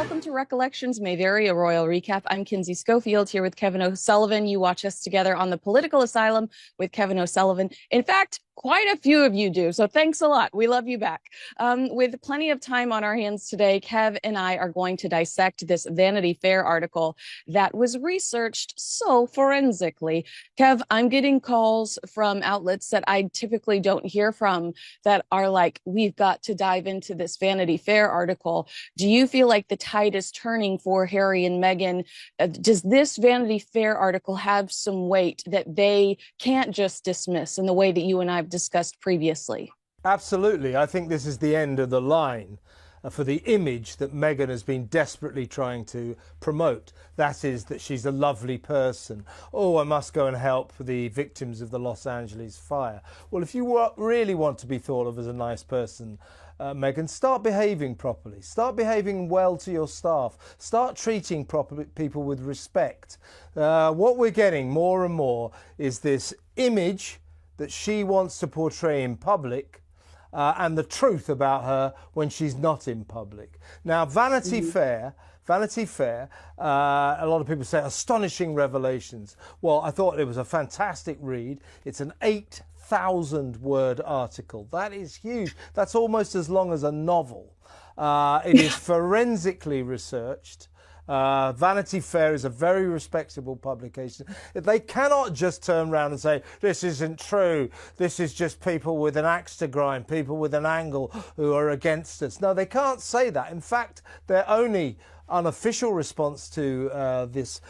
welcome to Recollections May Vary, a royal recap. I'm Kinsey Schofield here with Kevin O'Sullivan. You watch us together on The Political Asylum with Kevin O'Sullivan. In fact, quite a few of you do, so thanks a lot. We love you back. With plenty of time on our hands today, Kev and I are going to dissect this Vanity Fair article that was researched so forensically. Kev, I'm getting calls from outlets that I typically don't hear from that are like, we've got to dive into this Vanity Fair article. Do you feel like the tide is turning for Harry and Meghan? Does this Vanity Fair article have some weight that they can't just dismiss in the way that you and I have discussed previously? Absolutely. I think this is the end of the line for the image that Meghan has been desperately trying to promote. That is that she's a lovely person. Oh, I must go and help the victims of the Los Angeles fire. Well, if you really want to be thought of as a nice person, Meghan, start behaving properly. Start behaving well to your staff. Start treating people with respect. What we're getting more and more is this image that she wants to portray in public and the truth about her when she's not in public. Now, Vanity Fair, a lot of people say astonishing revelations. Well, I thought it was a fantastic read. It's an 8,000-word article. That is huge. That's almost as long as a novel. It is forensically researched. Vanity Fair is a very respectable publication. They cannot just turn around and say, this isn't true, this is just people with an axe to grind, people with an angle who are against us. No, they can't say that. In fact, their only unofficial response to this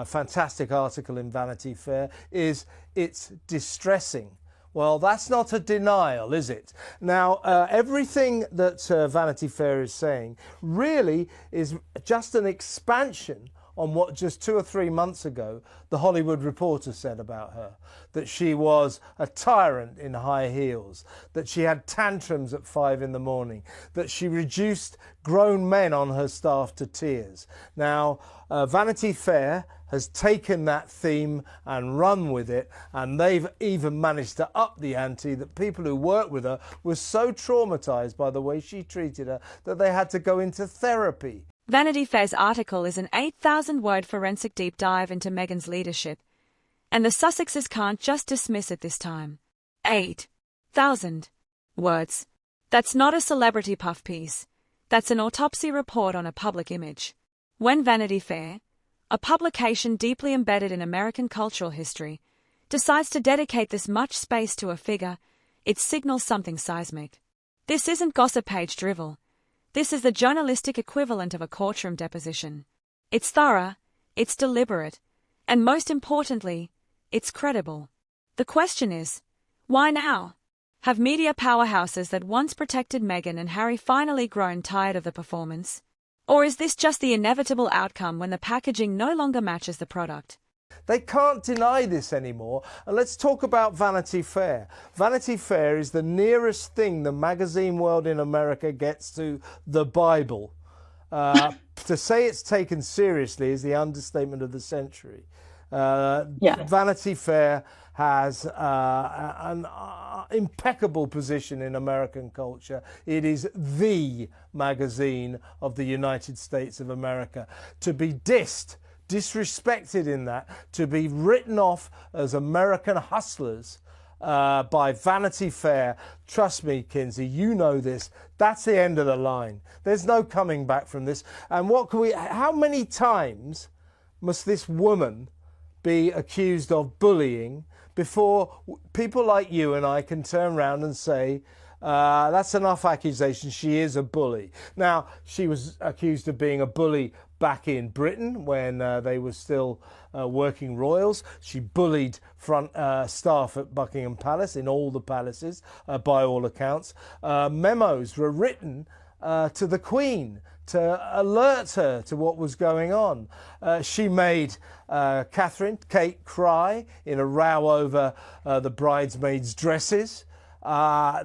fantastic article in Vanity Fair is it's distressing. Well, that's not a denial, is it? Now, everything that Vanity Fair is saying really is just an expansion on what just 2 or 3 months ago the Hollywood Reporter said about her. That she was a tyrant in high heels, that she had tantrums at 5 in the morning, that she reduced grown men on her staff to tears. Now, Vanity Fair has taken that theme and run with it, and they've even managed to up the ante that people who worked with her were so traumatized by the way she treated her that they had to go into therapy. Vanity Fair's article is an 8,000-word forensic deep dive into Meghan's leadership, and the Sussexes can't just dismiss it this time. 8,000 words. That's not a celebrity puff piece. That's an autopsy report on a public image. When Vanity Fair, a publication deeply embedded in American cultural history, decides to dedicate this much space to a figure, it signals something seismic. This isn't gossip page drivel. This is the journalistic equivalent of a courtroom deposition. It's thorough, it's deliberate, and most importantly, it's credible. The question is, why now? Have media powerhouses that once protected Meghan and Harry finally grown tired of the performance? Or is this just the inevitable outcome when the packaging no longer matches the product? They can't deny this anymore. And let's talk about Vanity Fair. Vanity Fair is the nearest thing the magazine world in America gets to the Bible. To say it's taken seriously is the understatement of the century. Vanity Fair has an impeccable position in American culture. It is the magazine of the United States of America. To be disrespected in that, to be written off as American hustlers by Vanity Fair, trust me, Kinsey, you know this, that's the end of the line. There's no coming back from this. And how many times must this woman be accused of bullying before people like you and I can turn around and say, that's enough accusation, she is a bully. Now, she was accused of being a bully back in Britain when they were still working royals. She bullied front staff at Buckingham Palace, in all the palaces, by all accounts. Memos were written to the Queen to alert her to what was going on. She made Kate cry in a row over the bridesmaids' dresses.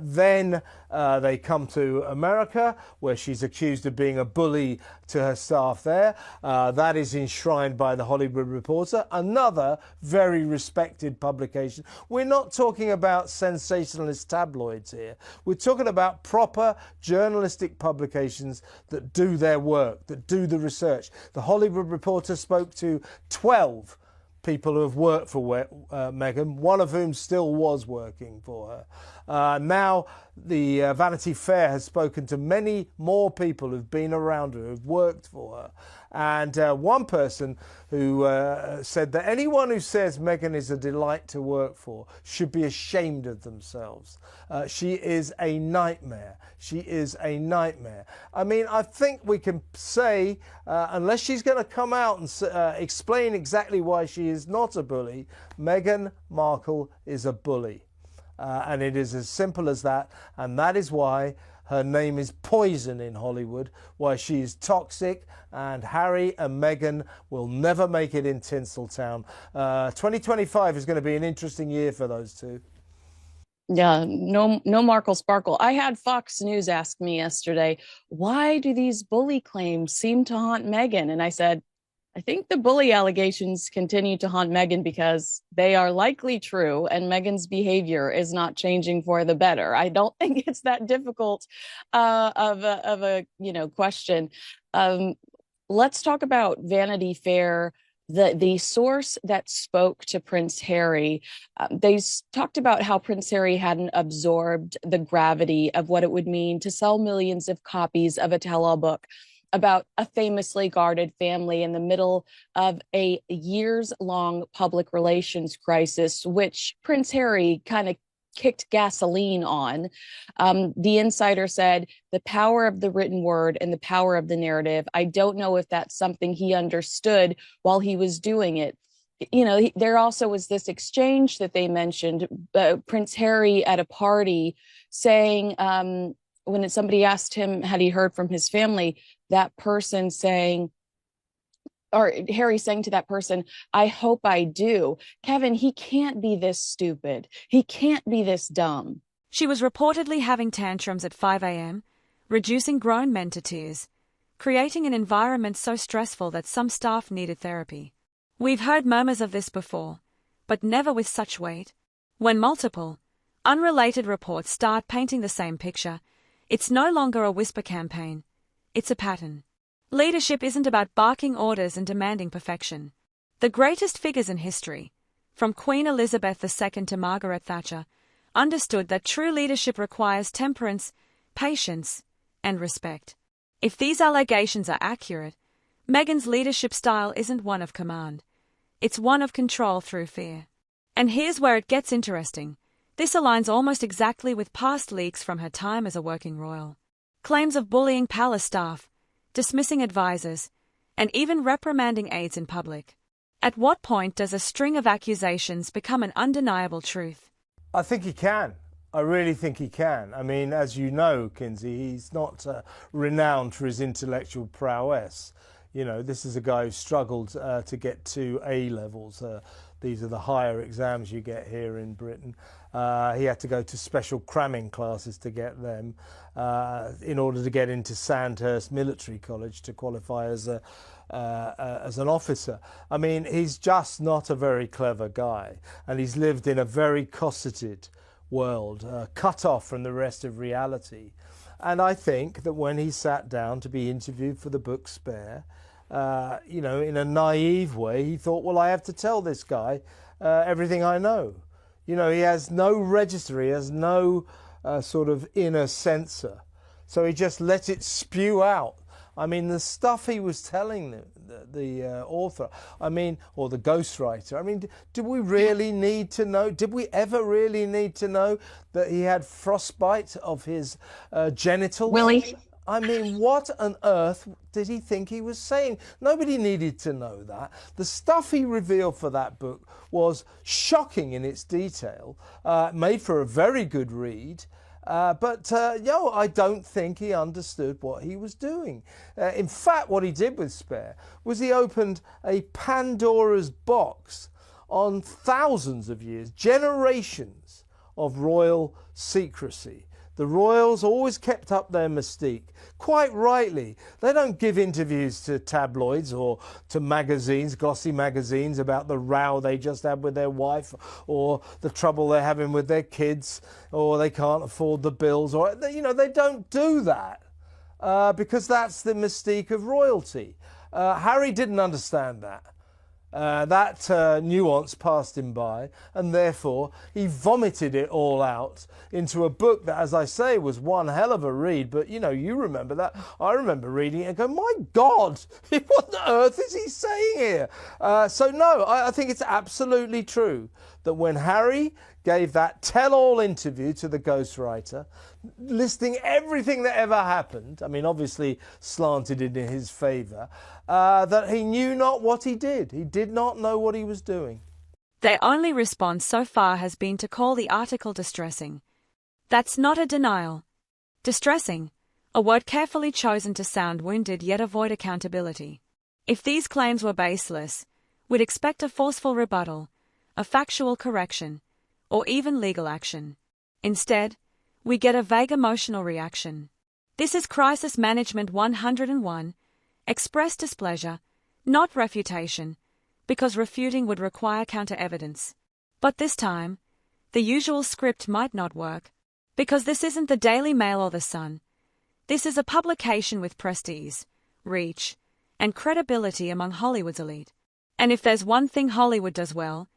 Then they come to America, where she's accused of being a bully to her staff there. That is enshrined by the Hollywood Reporter, another very respected publication. We're not talking about sensationalist tabloids here. We're talking about proper journalistic publications that do their work, that do the research. The Hollywood Reporter spoke to 12 people who have worked for Meghan, one of whom still was working for her. Now the Vanity Fair has spoken to many more people who've been around her, who've worked for her. And one person who said that anyone who says Meghan is a delight to work for should be ashamed of themselves. She is a nightmare. She is a nightmare. I mean, I think we can say, unless she's going to come out and explain exactly why she is not a bully, Meghan Markle is a bully. And it is as simple as that. And that is why her name is poison in Hollywood, why she is toxic, and Harry and Meghan will never make it in Tinseltown. 2025 is going to be an interesting year for those two. Yeah, no Markle Sparkle. I had Fox News ask me yesterday, why do these bully claims seem to haunt Meghan? And I said, I think the bully allegations continue to haunt Meghan because they are likely true, and Meghan's behavior is not changing for the better. I don't think it's that difficult of a question. Let's talk about Vanity Fair. The source that spoke to Prince Harry, they talked about how Prince Harry hadn't absorbed the gravity of what it would mean to sell millions of copies of a tell-all book about a famously guarded family in the middle of a years-long public relations crisis, which Prince Harry kind of kicked gasoline on. The insider said, the power of the written word and the power of the narrative. I don't know if that's something he understood while he was doing it. You know, there also was this exchange that they mentioned, Prince Harry at a party saying, when somebody asked him, had he heard from his family, that person saying, or Harry saying to that person, I hope I do. Kevin, he can't be this stupid. He can't be this dumb. She was reportedly having tantrums at 5 a.m., reducing grown men to tears, creating an environment so stressful that some staff needed therapy. We've heard murmurs of this before, but never with such weight. When multiple, unrelated reports start painting the same picture, it's no longer a whisper campaign. It's a pattern. Leadership isn't about barking orders and demanding perfection. The greatest figures in history, from Queen Elizabeth II to Margaret Thatcher, understood that true leadership requires temperance, patience, and respect. If these allegations are accurate, Meghan's leadership style isn't one of command. It's one of control through fear. And here's where it gets interesting. This aligns almost exactly with past leaks from her time as a working royal. Claims of bullying palace staff, dismissing advisors, and even reprimanding aides in public. At what point does a string of accusations become an undeniable truth? I think he can. I really think he can. I mean, as you know, Kinsey, he's not renowned for his intellectual prowess. You know, this is a guy who struggled to get to A levels. These are the higher exams you get here in Britain. He had to go to special cramming classes to get them in order to get into Sandhurst Military College to qualify as an officer. I mean, he's just not a very clever guy, and he's lived in a very cosseted world, cut off from the rest of reality. And I think that when he sat down to be interviewed for the book Spare, you know, in a naive way, he thought, well, I have to tell this guy everything I know. You know, he has no register, he has no sort of inner censor. So he just let it spew out. I mean, the stuff he was telling the author, I mean, or the ghostwriter, I mean, do we really need to know? Did we ever really need to know that he had frostbite of his genitals? Willie? I mean, what on earth did he think he was saying? Nobody needed to know that. The stuff he revealed for that book was shocking in its detail, made for a very good read. But I don't think he understood what he was doing. In fact, what he did with Spare was he opened a Pandora's box on thousands of years, generations of royal secrecy. The royals always kept up their mystique, quite rightly. They don't give interviews to tabloids or to magazines, glossy magazines, about the row they just had with their wife or the trouble they're having with their kids, or they can't afford the bills, or, you know, they don't do that because that's the mystique of royalty. Harry didn't understand that. That nuance passed him by, and therefore he vomited it all out into a book that, as I say, was one hell of a read. But, you know, you remember that. I remember reading it and going, my God, what on earth is he saying here? So, no, I think it's absolutely true that when Harry gave that tell-all interview to the ghostwriter, listing everything that ever happened, I mean, obviously slanted in his favour, that he knew not what he did. He did not know what he was doing. Their only response so far has been to call the article distressing. That's not a denial. Distressing, a word carefully chosen to sound wounded yet avoid accountability. If these claims were baseless, we'd expect a forceful rebuttal, a factual correction, or even legal action. Instead, we get a vague emotional reaction. This is Crisis Management 101, express displeasure, not refutation, because refuting would require counter-evidence. But this time, the usual script might not work, because this isn't the Daily Mail or the Sun. This is a publication with prestige, reach, and credibility among Hollywood's elite. And if there's one thing Hollywood does well,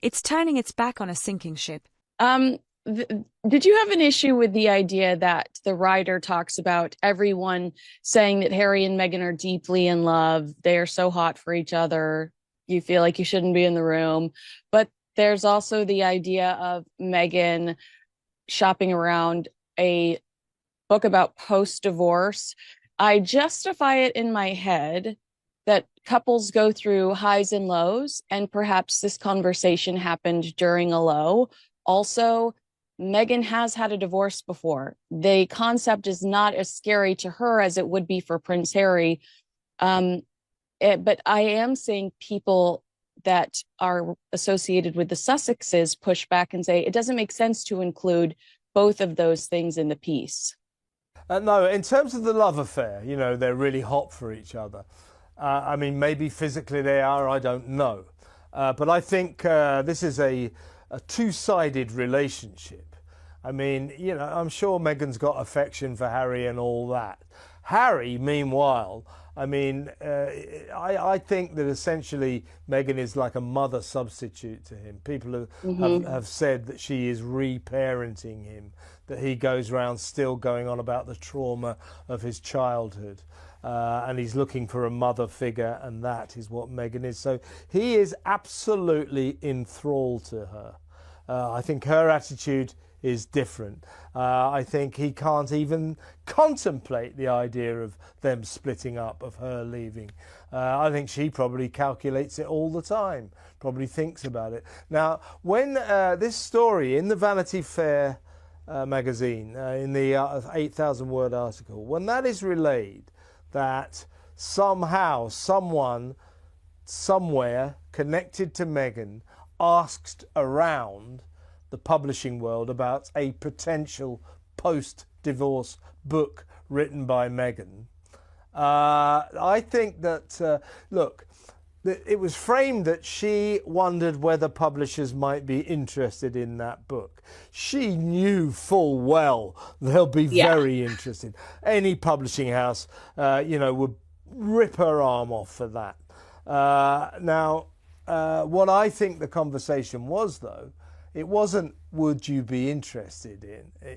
it's turning its back on a sinking ship. Did you have an issue with the idea that the writer talks about everyone saying that Harry and Meghan are deeply in love, they are so hot for each other, you feel like you shouldn't be in the room, but there's also the idea of Meghan shopping around a book about post-divorce? I justify it in my head that couples go through highs and lows, and perhaps this conversation happened during a low. Also, Meghan has had a divorce before. The concept is not as scary to her as it would be for Prince Harry. But I am seeing people that are associated with the Sussexes push back and say it doesn't make sense to include both of those things in the piece. No, in terms of the love affair, you know, they're really hot for each other. I mean, maybe physically they are, I don't know. But I think this is a two-sided relationship. I mean, you know, I'm sure Meghan's got affection for Harry and all that. Harry, meanwhile, I mean, I think that essentially Meghan is like a mother substitute to him. People have said that she is reparenting him, that he goes around still going on about the trauma of his childhood. And he's looking for a mother figure, and that is what Meghan is. So he is absolutely enthralled to her. I think her attitude is different. I think he can't even contemplate the idea of them splitting up, of her leaving. I think she probably calculates it all the time, probably thinks about it. Now, when this story in the Vanity Fair magazine, in the 8,000-word article, when that is relayed, that somehow someone somewhere connected to Meghan asked around the publishing world about a potential post-divorce book written by Meghan, I think that, look, it was framed that she wondered whether publishers might be interested in that book. She knew full well they'll be very interested. Any publishing house, you know, would rip her arm off for that. Now, what I think the conversation was, though, it wasn't, would you be interested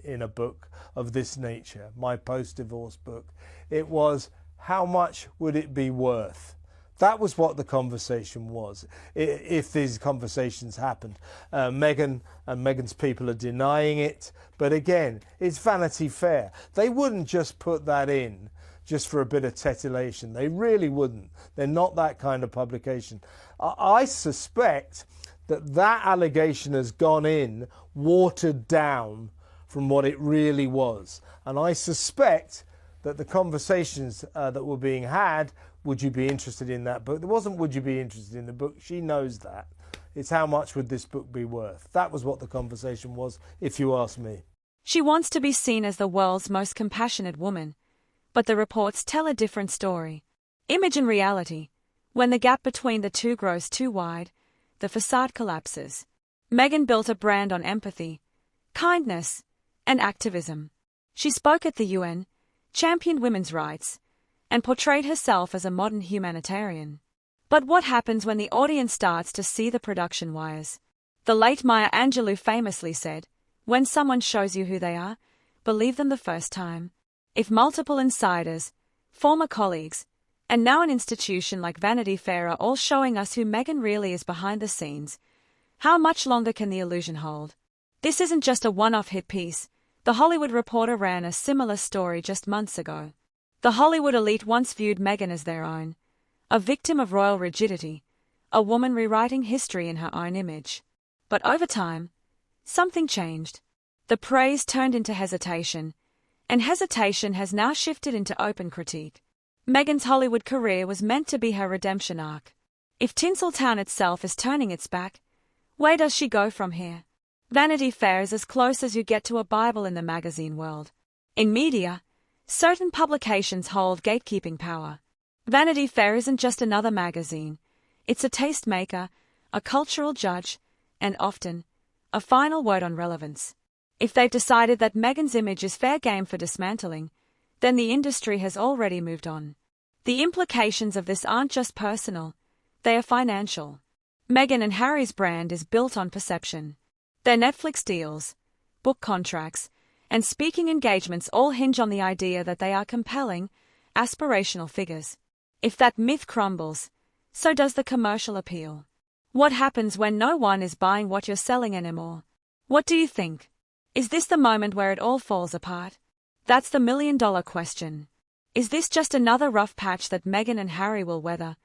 in a book of this nature, my post-divorce book? It was, how much would it be worth? That was what the conversation was, if these conversations happened. Meghan and Meghan's people are denying it. But again, it's Vanity Fair. They wouldn't just put that in just for a bit of titillation. They really wouldn't. They're not that kind of publication. I suspect that that allegation has gone in, watered down from what it really was. And I suspect that the conversations that were being had would you be interested in that book? There wasn't would you be interested in the book. She knows that. It's how much would this book be worth? That was what the conversation was, if you ask me. She wants to be seen as the world's most compassionate woman, but the reports tell a different story. Image and reality. When the gap between the two grows too wide, the facade collapses. Meghan built a brand on empathy, kindness, and activism. She spoke at the UN, championed women's rights, and portrayed herself as a modern humanitarian. But what happens when the audience starts to see the production wires? The late Maya Angelou famously said, "When someone shows you who they are, believe them the first time." If multiple insiders, former colleagues, and now an institution like Vanity Fair are all showing us who Meghan really is behind the scenes, how much longer can the illusion hold? This isn't just a one-off hit piece. The Hollywood Reporter ran a similar story just months ago. The Hollywood elite once viewed Meghan as their own, a victim of royal rigidity, a woman rewriting history in her own image. But over time, something changed. The praise turned into hesitation, and hesitation has now shifted into open critique. Meghan's Hollywood career was meant to be her redemption arc. If Tinseltown itself is turning its back, where does she go from here? Vanity Fair is as close as you get to a Bible in the magazine world. In media, certain publications hold gatekeeping power. Vanity Fair isn't just another magazine. It's a tastemaker, a cultural judge, and often, a final word on relevance. If they've decided that Meghan's image is fair game for dismantling, then the industry has already moved on. The implications of this aren't just personal, they are financial. Meghan and Harry's brand is built on perception. Their Netflix deals, book contracts, and speaking engagements all hinge on the idea that they are compelling, aspirational figures. If that myth crumbles, so does the commercial appeal. What happens when no one is buying what you're selling anymore? What do you think? Is this the moment where it all falls apart? That's the million-dollar question. Is this just another rough patch that Meghan and Harry will weather,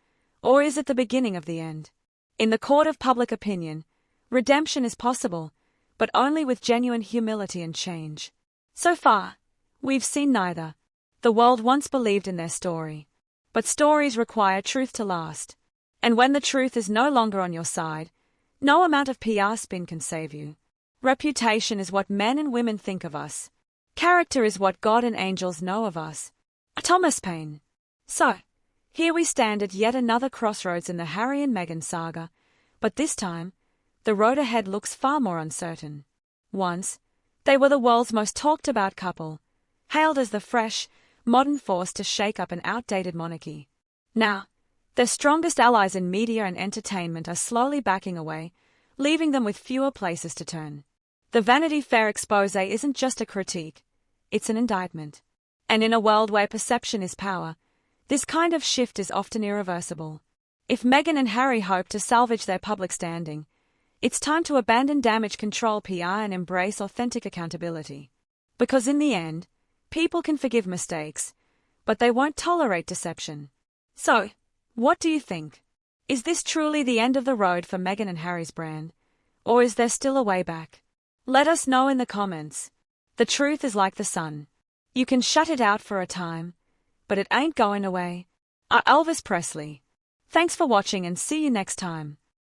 or is it the beginning of the end? In the court of public opinion, redemption is possible, but only with genuine humility and change. So far, we've seen neither. The world once believed in their story. But stories require truth to last. And when the truth is no longer on your side, no amount of PR spin can save you. Reputation is what men and women think of us. Character is what God and angels know of us. Thomas Paine. So, here we stand at yet another crossroads in the Harry and Meghan saga, but this time, the road ahead looks far more uncertain. Once, they were the world's most talked about couple, hailed as the fresh, modern force to shake up an outdated monarchy. Now, their strongest allies in media and entertainment are slowly backing away, leaving them with fewer places to turn. The Vanity Fair exposé isn't just a critique, it's an indictment. And in a world where perception is power, this kind of shift is often irreversible. If Meghan and Harry hope to salvage their public standing, it's time to abandon damage control PR and embrace authentic accountability. Because in the end, people can forgive mistakes, but they won't tolerate deception. So, what do you think? Is this truly the end of the road for Meghan and Harry's brand? Or is there still a way back? Let us know in the comments. The truth is like the sun. You can shut it out for a time, but it ain't going away. Elvis Presley. Thanks for watching and see you next time.